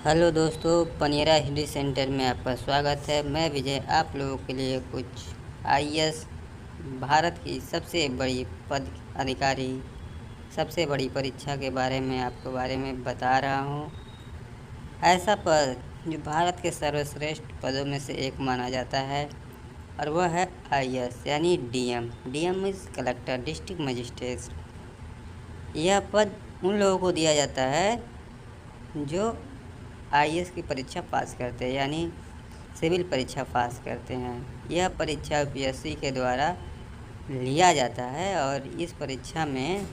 Hello दोस्तों, Paniyara Hindi centre में आपका स्वागत है। मैं विजय आप लोगों के लिए कुछ आईएएस भारत की सबसे बड़ी पद अधिकारी सबसे बड़ी परीक्षा के बारे में बता रहा हूँ। ऐसा पद जो भारत के सर्वश्रेष्ठ पदों में से एक माना जाता है और वह है आईएएस यानी DM. DM is collector district magistrate. यह पद उन लोगों को दिया जाता है जो आईएएस की परीक्षा पास करते हैं, यानी सिविल परीक्षा पास करते हैं। यह परीक्षा यूपीएससी के द्वारा लिया जाता है और इस परीक्षा में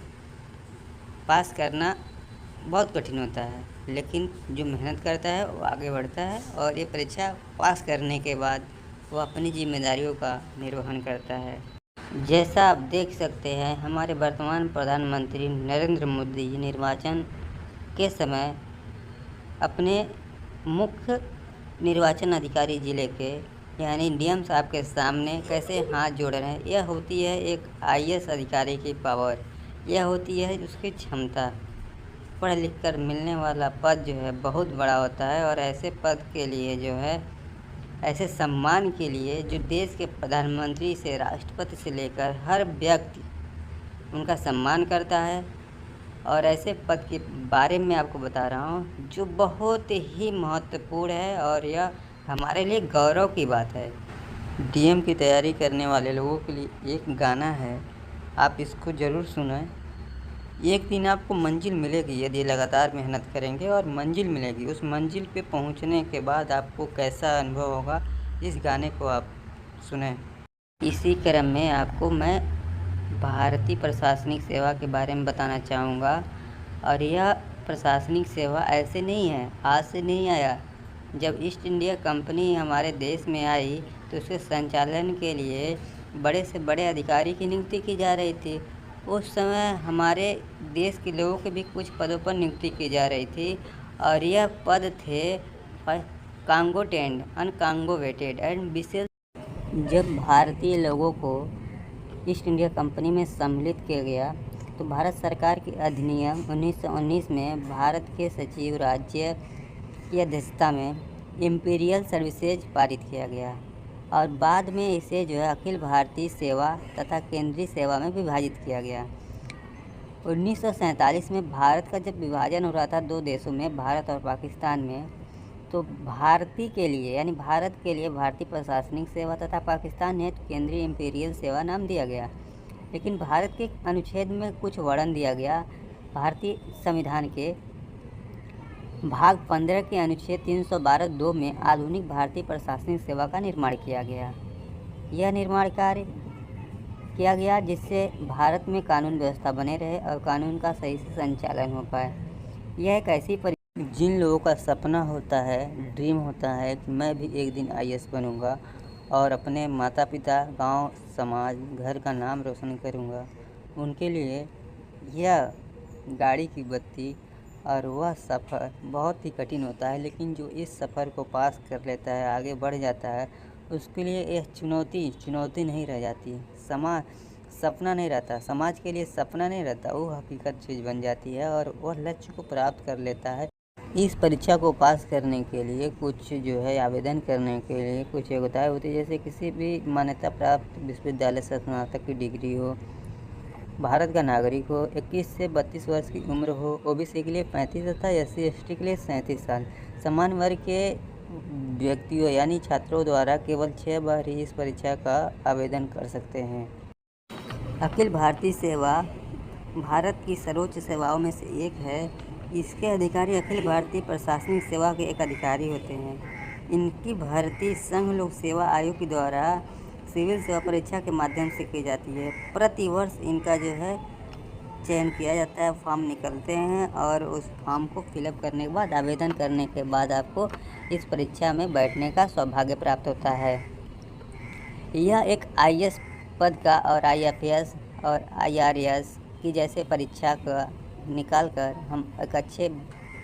पास करना बहुत कठिन होता है, लेकिन जो मेहनत करता है वो आगे बढ़ता है और ये परीक्षा पास करने के बाद वो अपनी जिम्मेदारियों का निर्वहन करता है। जैसा आप देख सकते हैं, हमारे वर्तमान प्रधानमंत्री नरेंद्र मोदी जी निर्वाचन के समय अपने मुख्य निर्वाचन अधिकारी ज़िले के यानी डीएम साहब के सामने कैसे हाथ जोड़ रहे हैं। यह होती है एक आईएएस अधिकारी की पावर, यह होती है उसकी क्षमता। पढ़ लिख कर मिलने वाला पद जो है बहुत बड़ा होता है और ऐसे पद के लिए जो है ऐसे सम्मान के लिए जो देश के प्रधानमंत्री से राष्ट्रपति से लेकर हर व्यक्ति उनका सम्मान करता है। और ऐसे पद के बारे में आपको बता रहा हूँ जो बहुत ही महत्वपूर्ण है और यह हमारे लिए गौरव की बात है। डीएम की तैयारी करने वाले लोगों के लिए एक गाना है, आप इसको ज़रूर सुनें। एक दिन आपको मंजिल मिलेगी यदि लगातार मेहनत करेंगे, और मंजिल मिलेगी। उस मंजिल पे पहुंचने के बाद आपको कैसा अनुभव होगा, इस गाने को आप सुनें। इसी क्रम में आपको मैं भारतीय प्रशासनिक सेवा के बारे में बताना चाहूँगा। और यह प्रशासनिक सेवा ऐसे नहीं है, आज से नहीं आया। जब ईस्ट इंडिया कंपनी हमारे देश में आई तो उसके संचालन के लिए बड़े से बड़े अधिकारी की नियुक्ति की जा रही थी। उस समय हमारे देश के लोगों के भी कुछ पदों पर नियुक्ति की जा रही थी और यह पद थे कांगोटेंड अनकांगोवेटेड एंड विशेष। जब भारतीय लोगों को ईस्ट इंडिया कंपनी में सम्मिलित किया गया तो भारत सरकार के अधिनियम 1919 में भारत के सचिव राज्य की अध्यक्षता में इम्पीरियल सर्विसेज पारित किया गया और बाद में इसे जो है अखिल भारतीय सेवा तथा केंद्रीय सेवा में विभाजित किया गया। 1947 में भारत का जब विभाजन हो रहा था दो देशों में, भारत और पाकिस्तान में, तो भारतीय के लिए यानी भारत के लिए भारतीय प्रशासनिक सेवा तथा पाकिस्तान ने केंद्रीय इम्पीरियल सेवा नाम दिया गया। लेकिन भारत के अनुच्छेद में कुछ वर्णन दिया गया। भारतीय संविधान के भाग 15 के अनुच्छेद 312(2) में आधुनिक भारतीय प्रशासनिक सेवा का निर्माण किया गया। यह निर्माण कार्य किया गया जिससे भारत में कानून व्यवस्था बने रहे और कानून का सही से संचालन हो पाए। यह एक ऐसी जिन लोगों का सपना होता है, ड्रीम होता है कि मैं भी एक दिन आईएएस बनूंगा और अपने माता पिता, गांव, समाज, घर का नाम रोशन करूंगा, उनके लिए यह गाड़ी की बत्ती और वह सफ़र बहुत ही कठिन होता है। लेकिन जो इस सफ़र को पास कर लेता है, आगे बढ़ जाता है, उसके लिए यह चुनौती नहीं रह जाती। सपना नहीं रहता, समाज के लिए सपना नहीं रहता, वो हकीकत चीज़ बन जाती है और वह लक्ष्य को प्राप्त कर लेता है। इस परीक्षा को पास करने के लिए कुछ जो है आवेदन करने के लिए कुछ योग्यताएं होती है, जैसे किसी भी मान्यता प्राप्त विश्वविद्यालय से स्नातक की डिग्री हो, भारत का नागरिक हो, 21 से 32 वर्ष की उम्र हो, ओबीसी के लिए 35 तथा एससी एसटी के लिए 37 साल। समान वर्ग के व्यक्तियों यानी छात्रों द्वारा केवल 6 बार ही इस परीक्षा का आवेदन कर सकते हैं। अखिल भारतीय सेवा भारत की सर्वोच्च सेवाओं में से एक है। इसके अधिकारी अखिल भारतीय प्रशासनिक सेवा के एक अधिकारी होते हैं। इनकी भर्ती संघ लोक सेवा आयोग के द्वारा सिविल सेवा परीक्षा के माध्यम से की जाती है। प्रति वर्ष इनका जो है चयन किया जाता है, फॉर्म निकलते हैं और उस फॉर्म को फिलअप करने के बाद, आवेदन करने के बाद आपको इस परीक्षा में बैठने का सौभाग्य प्राप्त होता है। यह एक आईएएस पद का और आईएफएस और आईआरएस की जैसे परीक्षा का निकाल कर हम एक अच्छे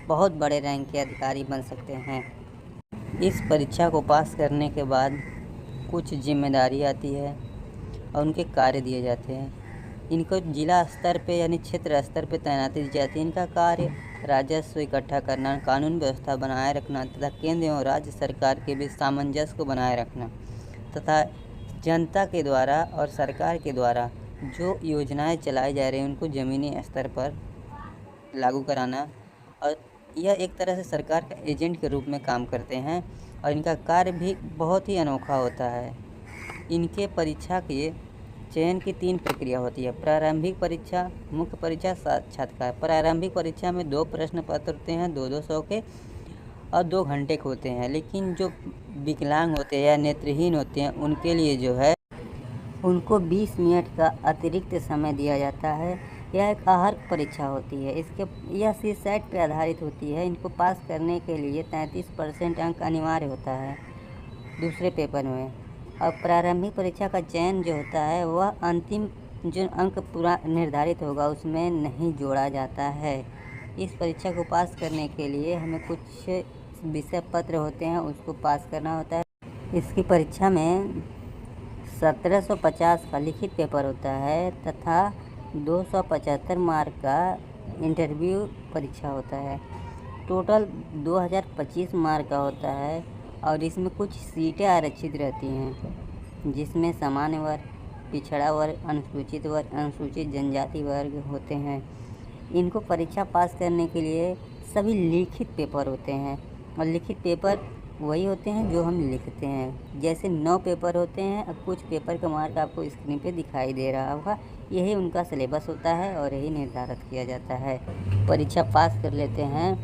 बहुत बड़े रैंक के अधिकारी बन सकते हैं। इस परीक्षा को पास करने के बाद कुछ जिम्मेदारी आती है और उनके कार्य दिए जाते हैं। इनको जिला स्तर पे यानी क्षेत्र स्तर पे तैनाती दी जाती है। इनका कार्य राजस्व इकट्ठा करना, कानून व्यवस्था बनाए रखना तथा केंद्र एवं राज्य सरकार के बीच सामंजस्य को बनाए रखना तथा जनता के द्वारा और सरकार के द्वारा जो योजनाएं चलाई जा रही हैं उनको ज़मीनी स्तर पर लागू कराना। और यह एक तरह से सरकार का एजेंट के रूप में काम करते हैं और इनका कार्य भी बहुत ही अनोखा होता है। इनके परीक्षा के चयन की 3 प्रक्रिया होती है: प्रारंभिक परीक्षा, मुख्य परीक्षा, साक्षात्कार। प्रारंभिक परीक्षा में 2 प्रश्न पत्र होते हैं, 2-200 के और 2 घंटे के होते हैं। लेकिन जो विकलांग होते हैं या नेत्रहीन होते हैं उनके लिए जो है उनको 20 मिनट का अतिरिक्त समय दिया जाता है। यह एक अर्हता परीक्षा होती है। यह सीसैट पर आधारित होती है। इनको पास करने के लिए 33% अंक अनिवार्य होता है दूसरे पेपर में। और प्रारंभिक परीक्षा का चयन जो होता है वह अंतिम जो अंक पूरा निर्धारित होगा उसमें नहीं जोड़ा जाता है। इस परीक्षा को पास करने के लिए हमें कुछ विषय पत्र होते हैं उसको पास करना होता है। इसकी परीक्षा में 1750 का लिखित पेपर होता है तथा 275 मार्क का इंटरव्यू परीक्षा होता है। टोटल 2025 मार्क का होता है और इसमें कुछ सीटें आरक्षित रहती हैं जिसमें सामान्य वर्ग, पिछड़ा वर्ग, अनुसूचित वर्ग, अनुसूचित जनजाति वर्ग होते हैं। इनको परीक्षा पास करने के लिए सभी लिखित पेपर होते हैं और लिखित पेपर वही होते हैं जो हम लिखते हैं। जैसे 9 पेपर होते हैं और कुछ पेपर का मार्क आपको स्क्रीन पे दिखाई दे रहा होगा, यही उनका सिलेबस होता है और यही निर्धारित किया जाता है। परीक्षा पास कर लेते हैं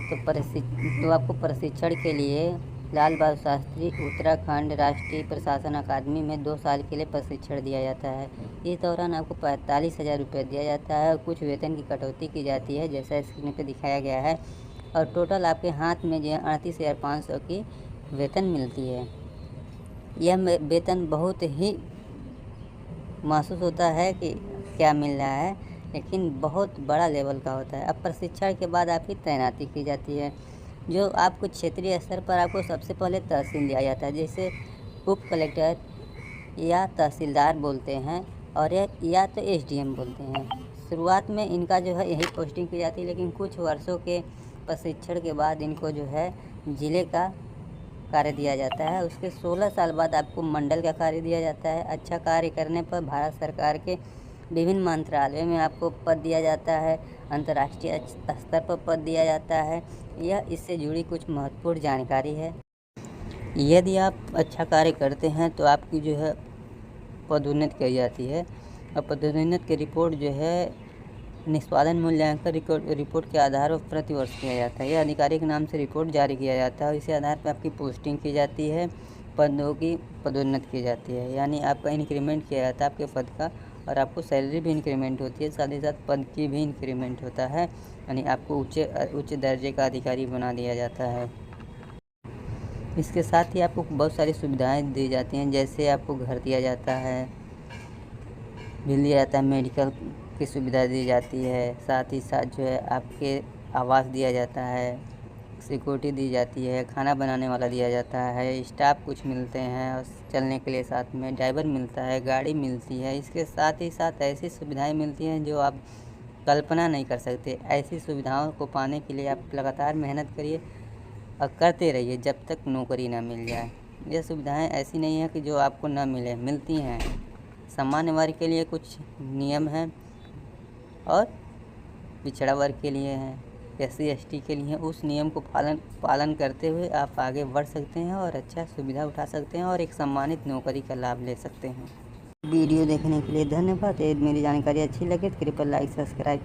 तो आपको प्रशिक्षण के लिए लाल बहादुर शास्त्री उत्तराखंड राष्ट्रीय प्रशासन अकादमी में 2 साल के लिए प्रशिक्षण दिया जाता है। इस दौरान आपको 45,000 रुपये दिया जाता है और कुछ वेतन की कटौती की जाती है जैसा स्क्रीन पे दिखाया गया है। और टोटल आपके हाथ में जो है 38,500 की वेतन मिलती है। यह वेतन बहुत ही महसूस होता है कि क्या मिल रहा है, लेकिन बहुत बड़ा लेवल का होता है। अब प्रशिक्षण के बाद आपकी तैनाती की जाती है जो आपको क्षेत्रीय स्तर पर आपको सबसे पहले तहसील दिया जाता है, जैसे उप कलेक्टर या तहसीलदार बोलते हैं और या तो एसडीएम बोलते हैं। शुरुआत में इनका जो है यही पोस्टिंग की जाती है, लेकिन कुछ वर्षों के प्रशिक्षण के बाद इनको जो है ज़िले का कार्य दिया जाता है। उसके 16 साल बाद आपको मंडल का कार्य दिया जाता है। अच्छा कार्य करने पर भारत सरकार के विभिन्न मंत्रालयों में आपको पद दिया जाता है, अंतर्राष्ट्रीय स्तर पर पद दिया जाता है। यह इससे जुड़ी कुछ महत्वपूर्ण जानकारी है। यदि आप अच्छा कार्य करते हैं तो आपकी जो है पदोन्नति की जाती है और पदोन्नति की रिपोर्ट जो है निष्पादन मूल्यांकन रिपोर्ट के आधार पर प्रतिवर्ष किया जाता है। यह अधिकारी के नाम से रिपोर्ट जारी किया जाता है और इसी आधार पर आपकी पोस्टिंग की जाती है, पदों की पदोन्नति की जाती है, यानी आपका इंक्रीमेंट किया जाता है आपके पद का और आपको सैलरी भी इंक्रीमेंट होती है, साथ ही साथ पद की भी इंक्रीमेंट होता है, यानी आपको उच्च दर्जे का अधिकारी बना दिया जाता है। इसके साथ ही आपको बहुत सारी सुविधाएँ दी जाती हैं, जैसे आपको घर दिया जाता है, बिल दिया जाता है, मेडिकल की सुविधा दी जाती है, साथ ही साथ जो है आपके आवास दिया जाता है, सिक्योरिटी दी जाती है, खाना बनाने वाला दिया जाता है, स्टाफ कुछ मिलते हैं और चलने के लिए साथ में ड्राइवर मिलता है, गाड़ी मिलती है। इसके साथ ही साथ ऐसी सुविधाएं मिलती हैं जो आप कल्पना नहीं कर सकते। ऐसी सुविधाओं को पाने के लिए आप लगातार मेहनत करिए और करते रहिए जब तक नौकरी ना मिल जाए। ये सुविधाएं ऐसी नहीं है कि जो आपको ना मिले, मिलती हैं। सामान्य वर्ग के लिए कुछ नियम हैं और पिछड़ा वर्ग के लिए हैं, SC ST के लिए उस नियम को पालन करते हुए आप आगे बढ़ सकते हैं और अच्छा सुविधा उठा सकते हैं और एक सम्मानित नौकरी का लाभ ले सकते हैं। वीडियो देखने के लिए धन्यवाद। यदि मेरी जानकारी अच्छी लगे तो कृपया लाइक सब्सक्राइब